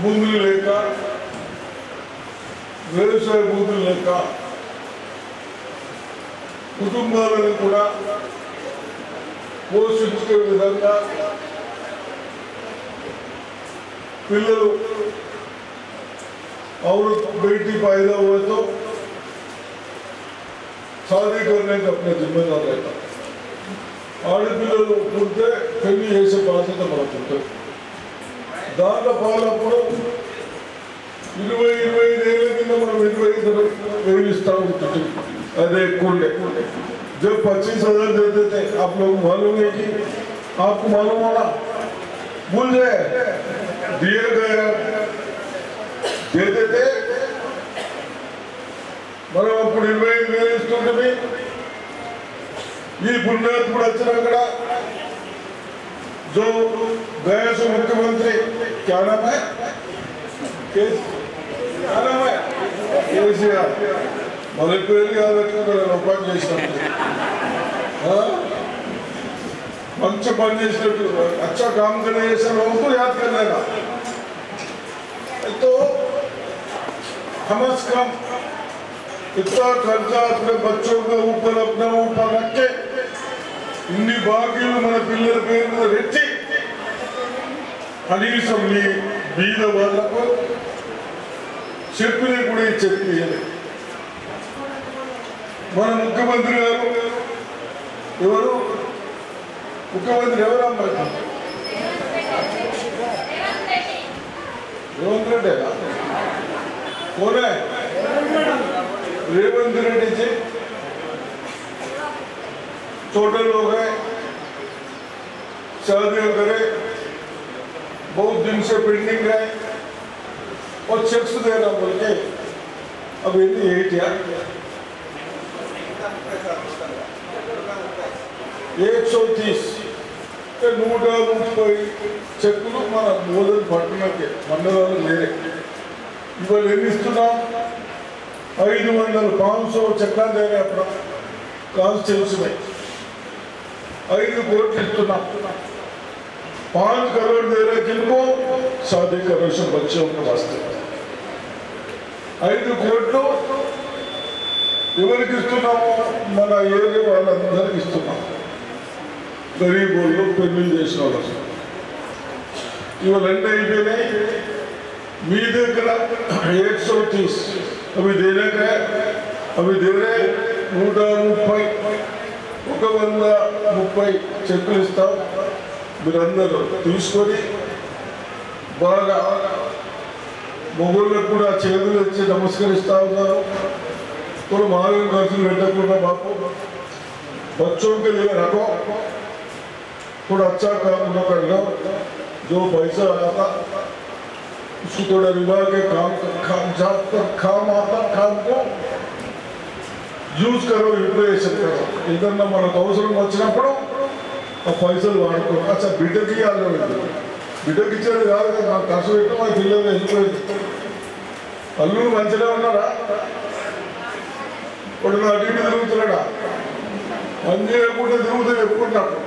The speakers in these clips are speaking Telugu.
భూములు లేక వ్యవసాయ భూములు లేక కుటుంబాలను కూడా పోషించే విధంగా పిల్లలు औरत बेटी पैदा हुए तो शादी करने का अपना जिम्मेदार रहता ఆడపిల్లలు పుడితే పెళ్లి చేసే బాధ్యత మనకుంటుంది దాంట్లో పాలప్పుడు 20-25 ఏళ్ళ కింద మనం 25 ఇస్తా ఉంటుంది अरे कुंडे जब 25,000 देते थे आप लोग मालूम है कि आपको मालूम होना भूल जाए दिए गए देते थे మనం అప్పుడు 25,000 ఇస్తుంటే ఈ పుణ్యాత్ముడు వచ్చిన जो गया सो मुख्यमंत्री क्या नाम है क्या नाम है केसीआर मन पेर याद मंच पन अच्छा काम करने को याद करने का तो कम से कम इतना कर्जा अपने बच्चों के ऊपर अपने ऊपर रख के इन्नी बाकी मन पिల్లల పేరు మీద రెట్టి కనీసం మీ బీద వాళ్ళకు చెప్పిన కూడా చెప్పియలే మన ముఖ్యమంత్రి గారు ఎవరు ముఖ్యమంత్రి ఎవరమ్మా రేవంత్ రెడ్డి कौन है रेवंत रेड्डी जी छोटे लोग हैं शादियां करे बहुत दिन से पेंडिंग है और चेक्स दे रहा बोल के अब इतनी 8 यार 130 130 చెక్కులు మన మోదల్ పట్టణకి మండలాలు లేరే ఇవాళ ఎన్ని ఇస్తున్నాం 500 500 చెక్లా दे रहे अपना कॉन्स्टिट्यूंसी में 5 कोटी इतना 5 करोड़ दे रहे किनको शादी का रोशन बच्चों के वास्ते 5 कोట్లు ఎవరికి ఇస్తున్నాము మన ఏరియా వాళ్ళందరికీ ఇస్తున్నాం गरीब लोग పెళ్లి చేసిన వాళ్ళు ఇవాళ అన్నీ అయిపోయినాయి మీ దగ్గర 130 अभी देने का अभी दे रहे 130 చెక్కులు ఇస్తాం మీరందరూ తీసుకొని బాగా మొగోళ్ళకు కూడా చేతులు ఇచ్చి నమస్కరిస్తా ఉన్నారు थोड़ा मांग खर्च बैठा बापू बच्चों के लिए रखो थोड़ा अच्छा काम कर लो जो पैसा आता उसको थोड़ा रिवा के काम आता काम को यूज करो यूटिलाइजेशन करो इधर मन अवसर వచ్చినప్పుడు ఆ పైసలు వాడుకో అచ్చా బిడ్డకి బిడ్డకి ఇచ్చేది కాదు కదా నాకు ఖర్చు పెట్టి మా పిల్లలు వెళ్ళిపోయింది అల్లుడు మంచిగా ఉన్నారా ఇప్పుడు నా అటు తిరుగుతున్నాడా పని చేయకుండా తిరుగుతూ చెప్పుకుంటున్నాడు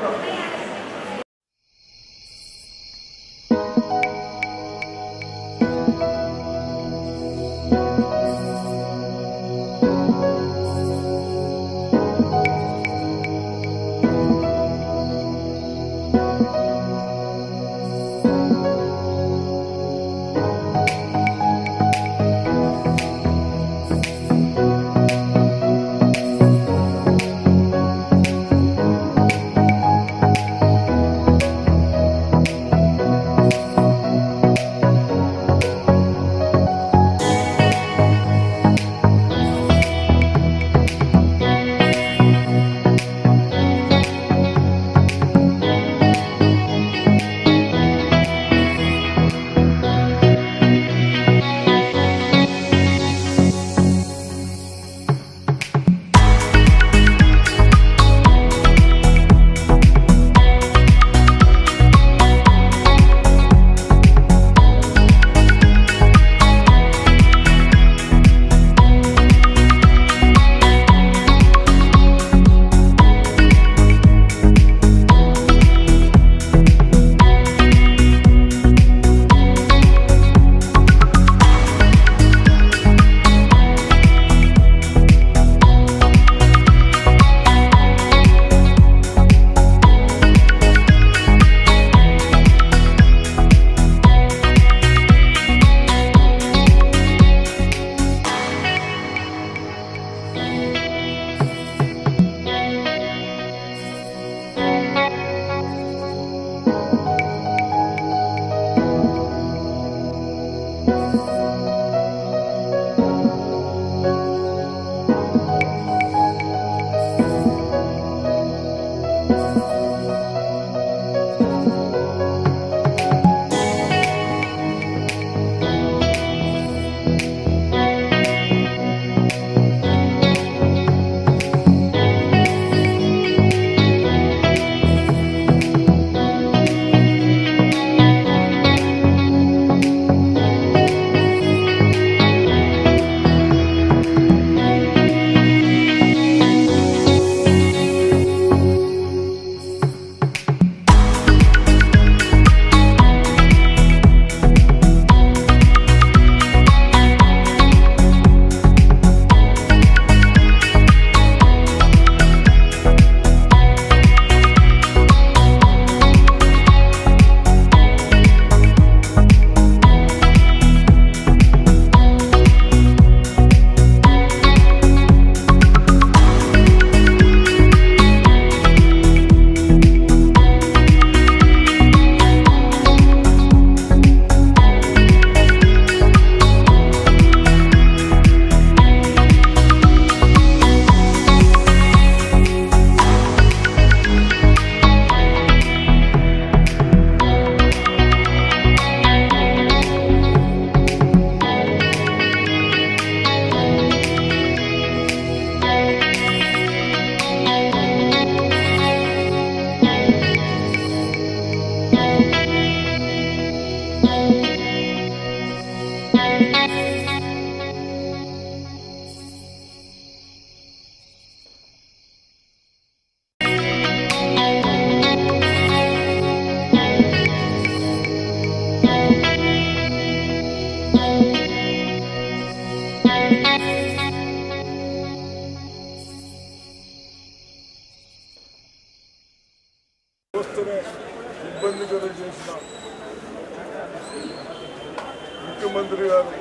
ముఖ్యమంత్రి గారు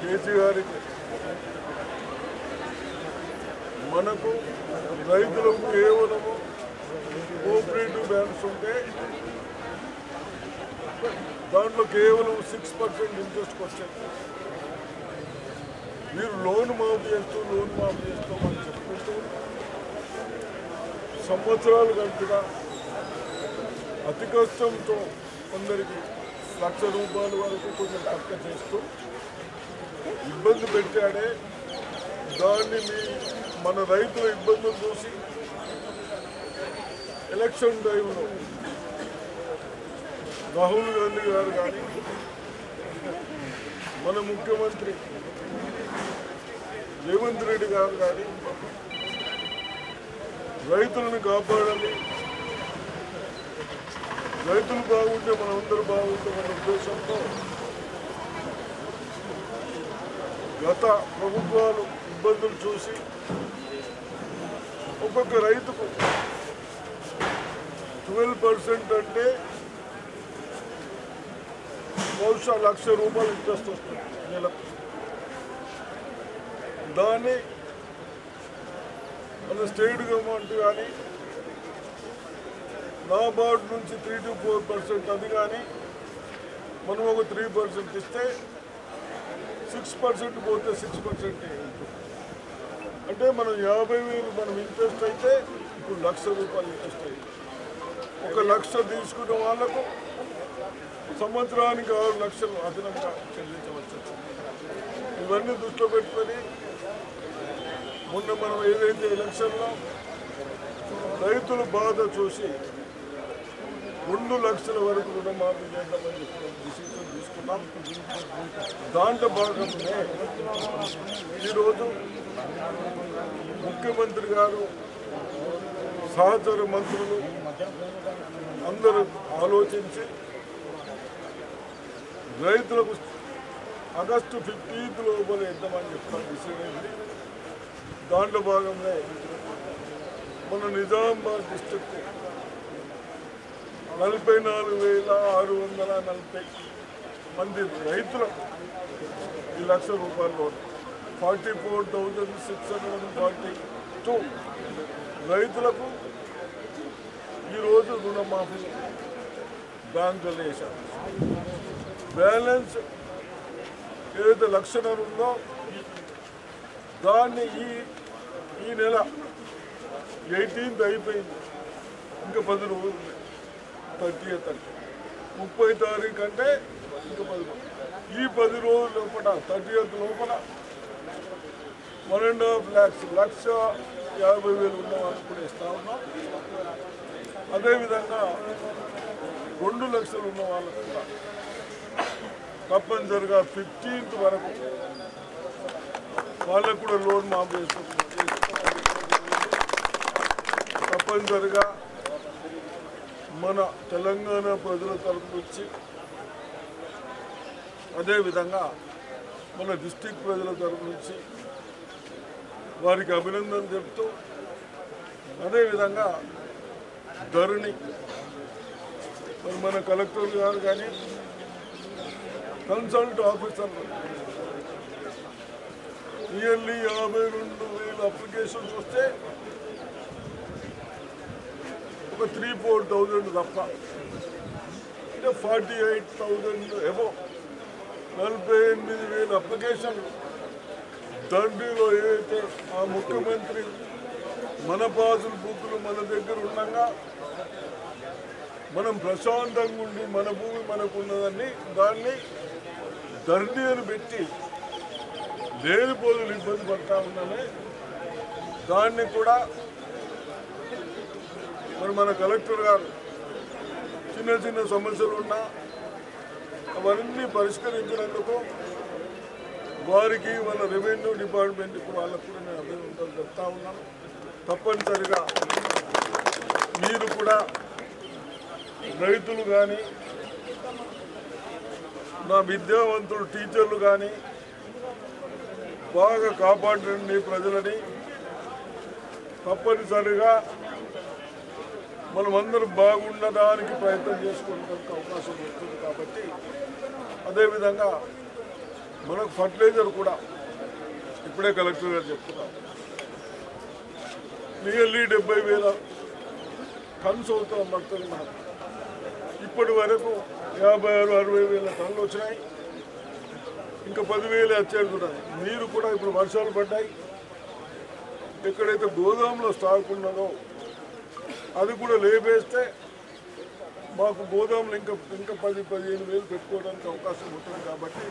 కేసీఆర్కి మనకు రైతులకు కేవలము కోఆపరేటివ్ బ్యాంక్స్ ఉంటే దాంట్లో కేవలం 6% ఇంట్రెస్ట్కి వచ్చేది. మీరు లోన్ మాఫ్ చేస్తామని చెప్పుకుంటూ సంవత్సరాలు గడిపినా అతి కష్టంతో కొందరికి ₹1,00,000 వరకు కొంచెం తక్కువ చేస్తూ ఇబ్బంది పెట్టాడే. దాన్ని మన రైతుల ఇబ్బందులు చూసి ఎలక్షన్ టైంలో రాహుల్ గాంధీ గారు కానీ మన ముఖ్యమంత్రి రేవంత్ రెడ్డి గారు కానీ రైతులను కాపాడాలి, రైతులు బాగుంటే మనందరూ బాగుంటామన్న ఉద్దేశంతో గత ప్రభుత్వాలు ఇబ్బందులు చూసి ఒక్కొక్క రైతుకు 12% అంటే బహుశా ₹1,00,000 ఇంట్రెస్ట్ వస్తుంది నెలకు. దాన్ని మన స్టేట్ గవర్నమెంట్ కానీ నాబార్డ్ నుంచి 3 to 4% అది కానీ మనం ఒక 3% ఇస్తే 6% పోతే 6% అంటే మనం 50,000 మనం ఇంట్రెస్ట్ అయితే ఇప్పుడు ₹1,00,000 ఇంట్రెస్ట్ అయింది. ₹1,00,000 తీసుకున్న వాళ్లకు సంవత్సరానికి 6 లక్షలు అదనంగా చెల్లించవచ్చు. ఇవన్నీ దృష్టిలో పెట్టుకొని మొన్న మనం ఏదైతే ఎలక్షన్లో రైతుల బాధ చూసి 2 లక్షల వరకు రుణమాఫీ చేద్దామని డిసిషన్ తీసుకున్నాం. దాంట్లో భాగంగానే ఈరోజు ముఖ్యమంత్రి గారు సహచర మంత్రులు అందరూ ఆలోచించి రైతులకు ఆగస్టు 15th లోపల ఇద్దామని చెప్పడం డిసైడ్ అయింది. దాంట్లో భాగంగా మన నిజామాబాద్ డిస్ట్రిక్ట్ 44,640 మంది రైతులకు ఈ ₹1,00,000 లోన్ 44,642 రైతులకు ఈరోజు రుణమాఫీ బ్యాంకులు వేశారు. బ్యాలెన్స్ ఏదైతే ₹1,00,000 ఉందో దాన్ని ఈ నెల 18th అయిపోయింది. ఇంకా 10 రోజులు 30th అంటే 30 తారీఖు అంటే ఇంకా 10 రోజులు. ఈ 10 రోజుల లోపల 30th లోపల 1.5 lakhs ₹1,50,000 ఉన్న వాళ్ళకి కూడా ఇస్తా ఉన్నాం. అదేవిధంగా 2 లక్షలు ఉన్న వాళ్ళకు కూడా తప్పనిసరిగా 15th వరకు వాళ్ళకు కూడా లోన్ మాఫ్ చేసుకుంటున్నాం. తప్పనిసరిగా మన తెలంగాణ ప్రజల తరపు నుంచి అదేవిధంగా మన డిస్ట్రిక్ట్ ప్రజల తరపు నుంచి వారికి అభినందన చెప్తూ అదేవిధంగా ధరణి మరి మన కలెక్టర్ గారు కానీ కన్సల్ట్ ఆఫీసర్లు నియర్లీ 52,000 అప్లికేషన్స్ వస్తే ఒక 3-4,000 తప్ప అంటే 48,000 అబోవ్ 48,000 అప్లికేషన్లు. దండిలో ఏదైతే ఆ ముఖ్యమంత్రి మన పాసులు బుక్కులు మన దగ్గర ఉండగా మనం ప్రశాంతంగా ఉండి మన భూమి మనకు ఉన్నదని దాన్ని ధరణి అని పెట్టి లేని పోదులు ఇబ్బంది పడతా ఉన్నామే. దాన్ని కూడా మరి మన కలెక్టర్ గారు చిన్న చిన్న సమస్యలు ఉన్నా అవన్నీ పరిష్కరించినందుకు వారికి మన రెవెన్యూ డిపార్ట్మెంట్కి వాళ్ళకు కూడా నేను అభినందనలు చెప్తా ఉన్నాను. తప్పనిసరిగా మీరు కూడా రైతులు కానీ నా విద్యావంతులు టీచర్లు కానీ బాగా కాపాడండి ప్రజలని. తప్పనిసరిగా మనమందరం బాగుండడానికి ప్రయత్నం చేసుకోవడానికి అవకాశం ఉంటుంది. కాబట్టి అదేవిధంగా మనకు ఫర్టిలైజర్ కూడా ఇప్పుడే కలెక్టర్ గారు చెప్తున్నారు, నియర్లీ 70,000 టన్స్ అవుతాం పడుతుంది మనకు. ఇప్పటి వరకు 56-60,000 టన్నులు వచ్చినాయి, ఇంకా 10,000 వచ్చేడుతున్నాయి. నీరు కూడా ఇప్పుడు వర్షాలు పడ్డాయి, ఎక్కడైతే గోదాంలో స్టాక్ ఉన్నదో అది కూడా లేపేస్తే మాకు గోదాంలు ఇంకా 10-15,000 పెట్టుకోవడానికి అవకాశం ఉంటుంది. కాబట్టి